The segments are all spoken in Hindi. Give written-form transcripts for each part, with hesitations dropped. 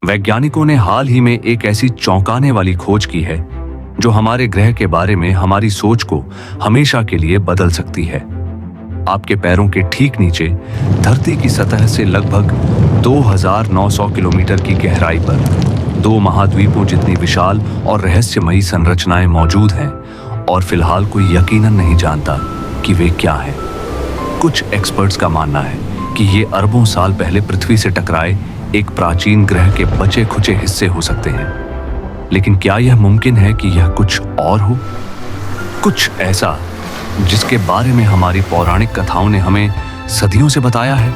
वैज्ञानिकों ने हाल ही में एक ऐसी चौंकाने वाली खोज की है जो हमारे ग्रह के बारे में हमारी सोच को हमेशा के लिए बदल सकती है। आपके पैरों के ठीक नीचे धरती की सतह से लगभग 2900 किलोमीटर की गहराई पर दो महाद्वीपों जितनी विशाल और रहस्यमयी संरचनाएं मौजूद हैं और फिलहाल कोई यकीनन नहीं जानता कि वे क्या हैं। कुछ एक्सपर्ट्स का मानना है कि ये अरबों साल पहले पृथ्वी से टकराए एक प्राचीन ग्रह के बचे खुचे हिस्से हो सकते हैं, लेकिन क्या यह मुमकिन है कि यह कुछ और हो, कुछ ऐसा जिसके बारे में हमारी पौराणिक कथाओं ने हमें सदियों से बताया है?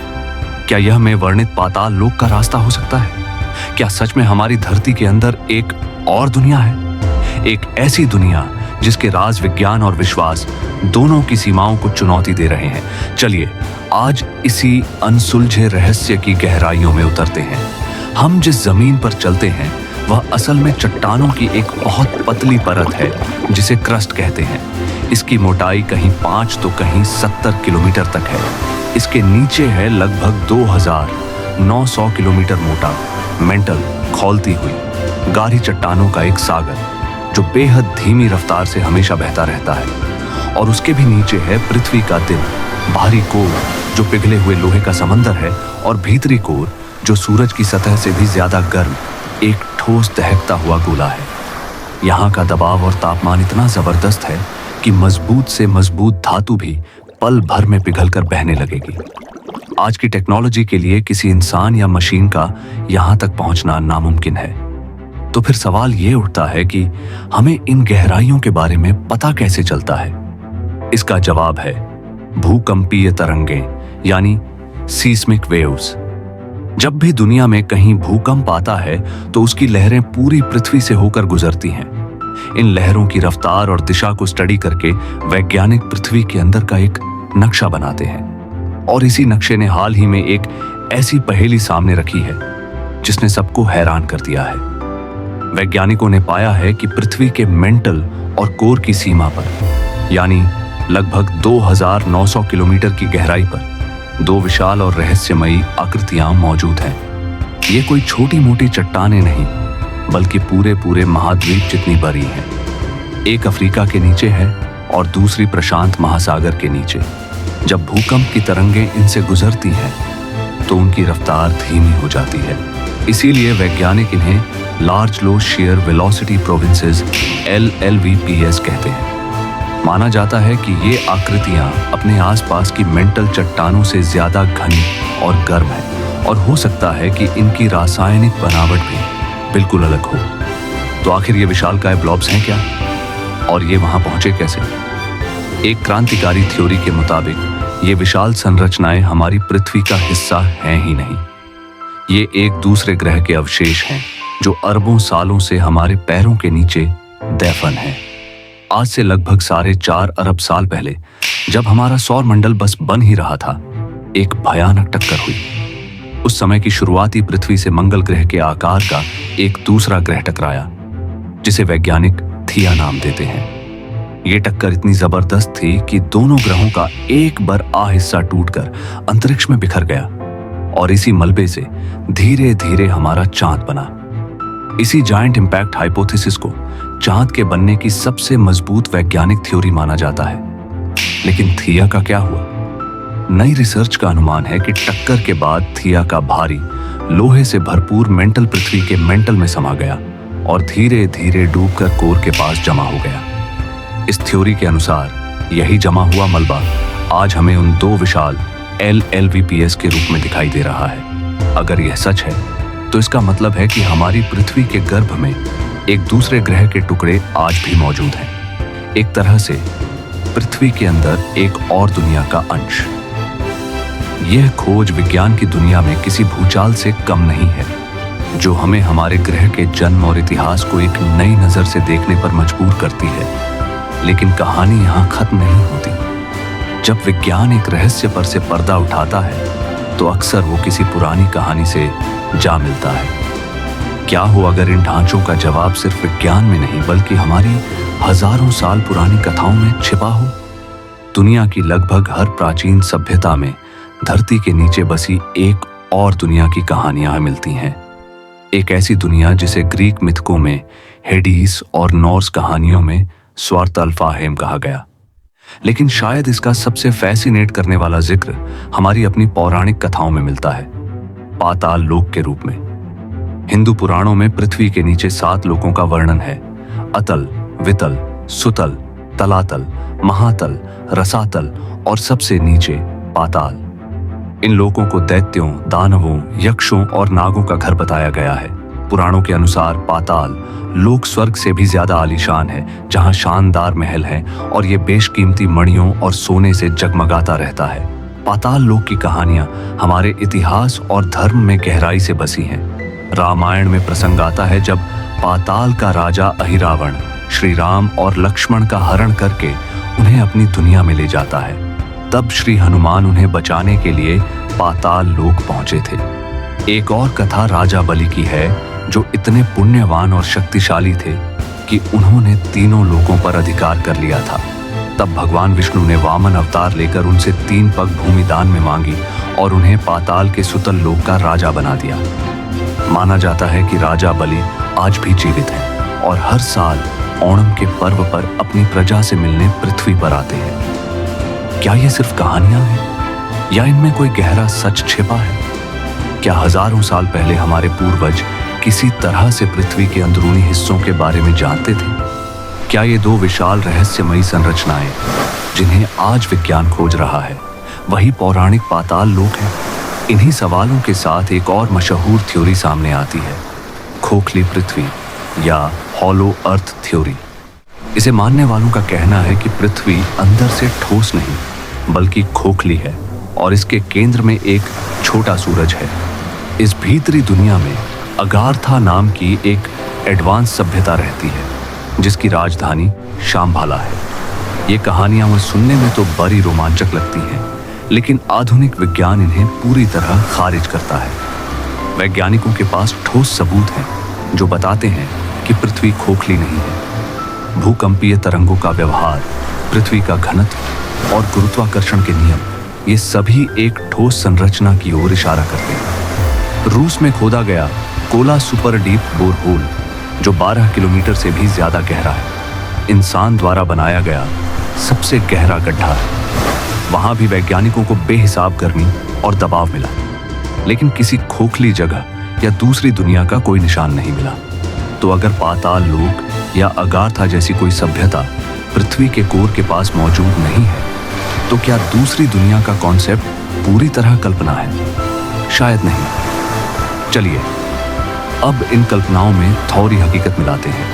क्या यह में वर्णित पाताल लोक का रास्ता हो सकता है? क्या सच में हमारी धरती के अंदर एक और दुनिया है, एक ऐसी दुनिया जिसके राज विज्ञान और विश्वास दोनों की सीमाओं को चुनौती दे रहे हैं? चलिए आज इसी अनसुलझे रहस्य की गहराइयों में उतरते हैं। हम जिस जमीन पर चलते हैं वह असल में चट्टानों की एक बहुत पतली परत है जिसे क्रस्ट कहते हैं। इसकी मोटाई कहीं 5 तो कहीं 70 किलोमीटर तक है। इसके नीचे है लगभग 2900 किलोमीटर मोटा मेंटल खौलती हुई गाढ़ी चट्टानों का एक सागर जो बेहद धीमी रफ्तार से हमेशा बहता रहता है। और उसके भी नीचे है पृथ्वी का दिल, बाहरी कोर जो पिघले हुए लोहे का समंदर है, और भीतरी कोर जो सूरज की सतह से भी ज्यादा गर्म एक ठोस दहकता हुआ गोला है। यहाँ का दबाव और तापमान इतना जबरदस्त है कि मजबूत से मजबूत धातु भी पल भर में पिघलकर बहने लगेगी। आज की टेक्नोलॉजी के लिए किसी इंसान या मशीन का यहाँ तक पहुंचना नामुमकिन है। तो फिर सवाल ये उठता है कि हमें इन गहराइयों के बारे में पता कैसे चलता है? इसका जवाब है भूकंपीय तरंगें यानी सीस्मिक वेव्स। जब भी दुनिया में कहीं भूकंप आता है तो उसकी लहरें पूरी पृथ्वी से होकर गुजरती हैं। इन लहरों की रफ्तार और दिशा को स्टडी करके वैज्ञानिक पृथ्वी के अंदर का एक नक्शा बनाते हैं। और इसी नक्शे ने हाल ही में एक ऐसी पहेली सामने रखी है जिसने सबको हैरान कर दिया है। वैज्ञानिकों ने पाया है कि पृथ्वी के मेंटल और कोर की सीमा पर यानी लगभग 2900 किलोमीटर की गहराई पर दो विशाल और रहस्यमयी आकृतियां मौजूद हैं। ये कोई छोटी मोटी चट्टानें नहीं बल्कि पूरे पूरे महाद्वीप जितनी बड़ी हैं। एक अफ्रीका के नीचे है और दूसरी प्रशांत महासागर के नीचे। जब भूकंप की तरंगें इनसे गुजरती हैं तो उनकी रफ्तार धीमी हो जाती है। इसीलिए वैज्ञानिक इन्हें लार्ज लो शेयर वेलोसिटी प्रोविंसेस LLVPS कहते हैं। माना जाता है कि ये आकृतियां अपने आसपास की मेंटल चट्टानों से ज्यादा घनी और गर्म है और हो सकता है कि इनकी रासायनिक बनावट भी बिल्कुल अलग हो। तो आखिर ये विशालकाय ब्लॉब्स हैं क्या, और ये वहां पहुंचे कैसे? एक क्रांतिकारी थ्योरी के मुताबिक ये विशाल संरचनाएं हमारी पृथ्वी का हिस्सा हैं ही नहीं। ये एक दूसरे ग्रह के अवशेष हैं जो अरबों सालों से हमारे पैरों के नीचे दफन है। आज से लगभग 4.5 अरब साल पहले जब हमारा सौर मंडल बस बन ही रहा था, एक भयानक टक्कर हुई। उस समय की शुरुआती पृथ्वी से मंगल ग्रह के आकार का एक दूसरा ग्रह टकराया जिसे वैज्ञानिक थिया नाम देते हैं। ये टक्कर इतनी जबरदस्त थी कि दोनों ग्रहों का एक बार हिस्सा टूटकर अंतरिक्ष में बिखर गया और इसी मलबे से धीरे धीरे हमारा चांद बना। इसी जायंट इंपैक्ट हाइपोथेसिस को चांद के बनने की सबसे मजबूत वैज्ञानिक थ्योरी माना जाता है। लेकिन थिया का क्या हुआ? नई रिसर्च का अनुमान है कि टक्कर के बाद थिया का भारी लोहे से भरपूर मेंटल पृथ्वी के मेंटल में समा गया और धीरे धीरे डूबकर कोर के पास जमा हो गया। इस थ्योरी के अनुसार यही जमा हुआ मलबा आज हमें उन दो विशाल LLVPS के रूप में दिखाई दे रहा है। अगर यह सच है तो इसका मतलब है कि हमारी पृथ्वी के गर्भ में एक दूसरे ग्रह के टुकड़े आज भी मौजूद हैं। एक तरह से पृथ्वी के अंदर एक और दुनिया का अंश। यह खोज विज्ञान की दुनिया में किसी भूचाल से कम नहीं है जो हमें हमारे ग्रह के जन्म और इतिहास को एक नई नजर से देखने पर मजबूर करती है। लेकिन कहानी यहाँ खत्म नहीं होती। जब विज्ञान एक रहस्य पर से पर्दा उठाता है तो अक्सर वो किसी पुरानी कहानी से जा मिलता है। क्या हो अगर इन ढांचों का जवाब सिर्फ विज्ञान में नहीं बल्कि हमारी हजारों साल पुरानी कथाओं में छिपा हो? दुनिया की लगभग हर प्राचीन सभ्यता में धरती के नीचे बसी एक और दुनिया की कहानियां मिलती हैं। एक ऐसी दुनिया जिसे ग्रीक मिथकों में हेडीस और नॉर्स कहानियों में स्वार्तल्फाहेम कहा गया। लेकिन शायद इसका सबसे फैसिनेट करने वाला जिक्र हमारी अपनी पौराणिक कथाओं में मिलता है, पाताल लोक के रूप में। हिंदू पुराणों में पृथ्वी के नीचे 7 लोकों का वर्णन है: अतल, वितल, सुतल, तलातल, महातल, रसातल और सबसे नीचे पाताल। इन लोकों को दैत्यों, दानवों, यक्षों और नागों का घर बताया गया है। पुराणों के अनुसार पाताल लोक स्वर्ग से भी ज्यादा आलीशान है, जहां शानदार महल है और ये बेशकीमती मणियों और सोने से जगमगाता रहता है। पाताल लोक की कहानियां हमारे इतिहास और धर्म में गहराई से बसी हैं। रामायण में प्रसंग आता है जब पाताल का राजा अहिरावण श्री राम और लक्ष्मण का हरण करके उन्हें अपनी दुनिया में ले जाता है। तब श्री हनुमान उन्हें बचाने के लिए पाताल लोक पहुंचे थे। एक और कथा राजा बलि की है, जो इतने पुण्यवान और शक्तिशाली थे कि उन्होंने तीनों लोकों पर अधिकार कर लिया था। तब भगवान विष्णु ने वामन अवतार लेकर उनसे 3 पग भूमि दान में मांगी और उन्हें पाताल के सुतल लोक का राजा बना दिया। माना जाता है कि राजा बलि आज भी जीवित हैं और हर साल ओणम के पर्व पर अपनी प्रजा से मिलने पृथ्वी पर आते हैं। क्या ये सिर्फ कहानियां हैं या इनमें कोई गहरा सच छिपा है? क्या हजारों साल पहले हमारे पूर्वज किसी तरह से पृथ्वी के अंदरूनी हिस्सों के बारे में जानते थे? क्या ये 2 विशाल रहस्यमयी संरचनाएं जिन्हें आज विज्ञान खोज रहा है, वही पौराणिक पाताल लोक है? इन्हीं सवालों के साथ एक और मशहूर थ्योरी सामने आती है, खोखली पृथ्वी या हॉलो अर्थ थ्योरी। इसे मानने वालों का कहना है कि पृथ्वी अंदर से ठोस नहीं बल्कि खोखली है और इसके केंद्र में एक छोटा सूरज है। इस भीतरी दुनिया में अगाथा नाम की एक एडवांस सभ्यता रहती है, जिसकी राजधानी शाम्भाला है। ये कहानियां सुनने में तो बड़ी रोमांचक लगती हैं, लेकिन आधुनिक विज्ञान इन्हें पूरी तरह खारिज करता है। वैज्ञानिकों के पास ठोस सबूत हैं जो बताते हैं कि पृथ्वी खोखली नहीं है। भूकंपीय तरंगों का व्यवहार, पृथ्वी का घनत्व और गुरुत्वाकर्षण के नियम, ये सभी एक ठोस संरचना की ओर इशारा करते हैं। रूस में खोदा गया कोला सुपर डीप बोरहोल, जो 12 किलोमीटर से भी ज्यादा गहरा है, इंसान द्वारा बनाया गया सबसे गहरा गड्ढा है। वहां भी वैज्ञानिकों को बेहिसाब गर्मी और दबाव मिला, लेकिन किसी खोखली जगह या दूसरी दुनिया का कोई निशान नहीं मिला। तो अगर पाताल लोक या अगाथा जैसी कोई सभ्यता पृथ्वी के कोर के पास मौजूद नहीं है, तो क्या दूसरी दुनिया का कॉन्सेप्ट पूरी तरह कल्पना है? शायद नहीं। चलिए अब इन कल्पनाओं में थोड़ी हकीकत मिलाते हैं।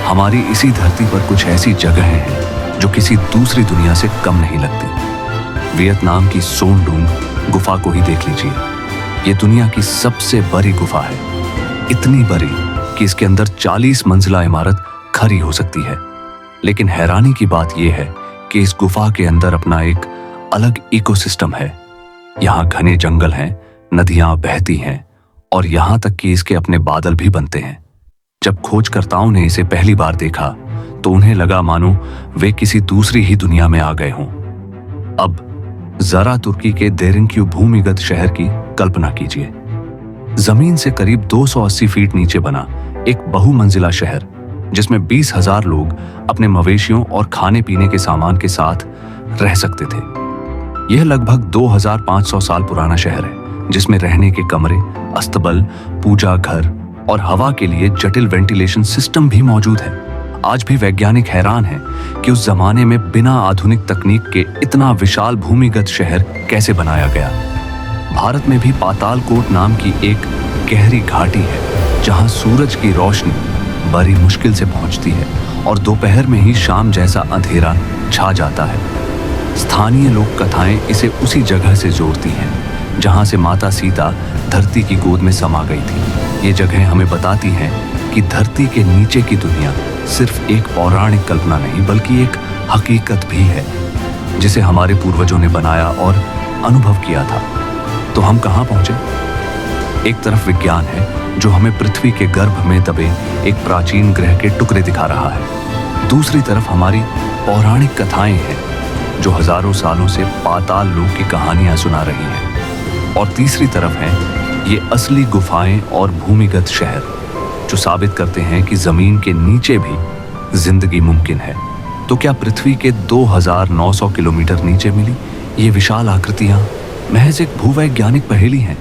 हमारी इसी धरती पर कुछ ऐसी जगहें हैं जो किसी दूसरी दुनिया से कम नहीं लगती। वियतनाम की सोन डूंग गुफा को ही देख लीजिए। ये दुनिया की सबसे बड़ी गुफा है, इतनी बड़ी कि इसके अंदर 40 मंजिला इमारत खड़ी हो सकती है। लेकिन हैरानी की बात यह है कि इस गुफा के अंदर अपना एक अलग इकोसिस्टम है। यहाँ घने जंगल हैं, नदियां बहती हैं और यहां तक कि इसके अपने बादल भी बनते हैं। जब खोजकर्ताओं ने इसे पहली बार देखा तो उन्हें लगा मानो वे किसी दूसरी ही दुनिया में आ गए हों। अब जरा तुर्की के देरिंक्यू भूमिगत शहर की कल्पना कीजिए। जमीन से करीब 280 फीट नीचे बना एक बहुमंजिला शहर, जिसमें 20,000 लोग अपने मवेशियों और खाने पीने के सामान के साथ रह सकते थे। यह लगभग 2500 साल पुराना शहर है, जिसमें रहने के कमरे, अस्तबल, पूजा घर और हवा के लिए जटिल वेंटिलेशन सिस्टम भी मौजूद है। आज भी वैज्ञानिक हैरान हैं कि उस जमाने में बिना आधुनिक तकनीक के इतना विशाल भूमिगत शहर कैसे बनाया गया। भारत में भी पातालकोट नाम की एक गहरी घाटी है, जहां सूरज की रोशनी बड़ी मुश्किल से पहुंचती है और दोपहर में ही शाम जैसा अंधेरा छा जाता है। स्थानीय लोक कथाएं इसे उसी जगह से जोड़ती हैं जहां से माता सीता धरती की गोद में समा गई थी। ये जगह हमें बताती हैं कि धरती के नीचे की दुनिया सिर्फ एक पौराणिक कल्पना नहीं बल्कि एक हकीकत भी है, जिसे हमारे पूर्वजों ने बनाया और अनुभव किया था। तो हम कहां पहुंचे? एक तरफ विज्ञान है जो हमें पृथ्वी के गर्भ में दबे एक प्राचीन ग्रह के टुकड़े दिखा रहा है। दूसरी तरफ हमारी पौराणिक कथाएं हैं जो हजारों सालों से पाताल लोक की कहानियां सुना रही हैं। और तीसरी तरफ है ये असली गुफाएं और भूमिगत शहर जो साबित करते हैं कि जमीन के नीचे भी जिंदगी मुमकिन है। तो क्या पृथ्वी के 2900 किलोमीटर नीचे मिली ये विशाल आकृतियां महज एक भूवैज्ञानिक पहेली हैं?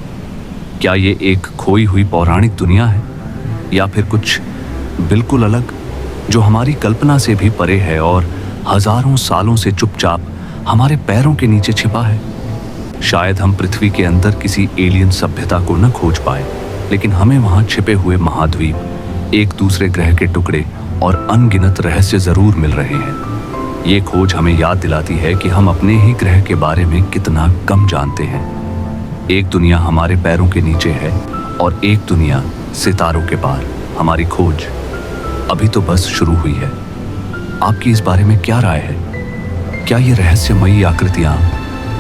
क्या ये एक खोई हुई पौराणिक दुनिया है या फिर कुछ बिल्कुल अलग जो हमारी कल्पना से भी परे है और हजारों सालों से चुपचाप हमारे पैरों के नीचे छिपा है? शायद हम पृथ्वी के अंदर किसी एलियन सभ्यता को न खोज पाए, लेकिन हमें वहां छिपे हुए महाद्वीप, एक दूसरे ग्रह के टुकड़े और अनगिनत रहस्य जरूर मिल रहे हैं। ये खोज हमें याद दिलाती है कि हम अपने ही ग्रह के बारे में कितना कम जानते हैं। एक दुनिया हमारे पैरों के नीचे है और एक दुनिया सितारों के पार। हमारी खोज अभी तो बस शुरू हुई है। आपकी इस बारे में क्या राय है? क्या ये रहस्यमयी आकृतियां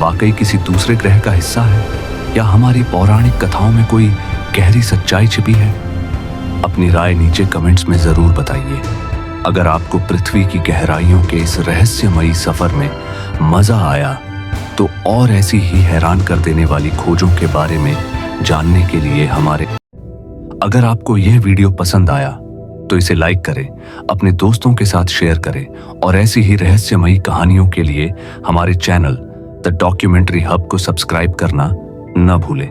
वाकई किसी दूसरे ग्रह का हिस्सा है या हमारी पौराणिक कथाओं में कोई गहरी सच्चाई छिपी है? अपनी राय नीचे कमेंट्स में जरूर बताइए। अगर आपको पृथ्वी की गहराइयों के इस रहस्यमयी सफर में मजा आया तो और ऐसी ही हैरान कर देने वाली खोजों के बारे में जानने के लिए अगर आपको यह वीडियो पसंद आया तो इसे लाइक करें, अपने दोस्तों के साथ शेयर करें और ऐसी ही रहस्यमयी कहानियों के लिए हमारे चैनल द डॉक्यूमेंट्री हब को सब्सक्राइब करना न भूलें।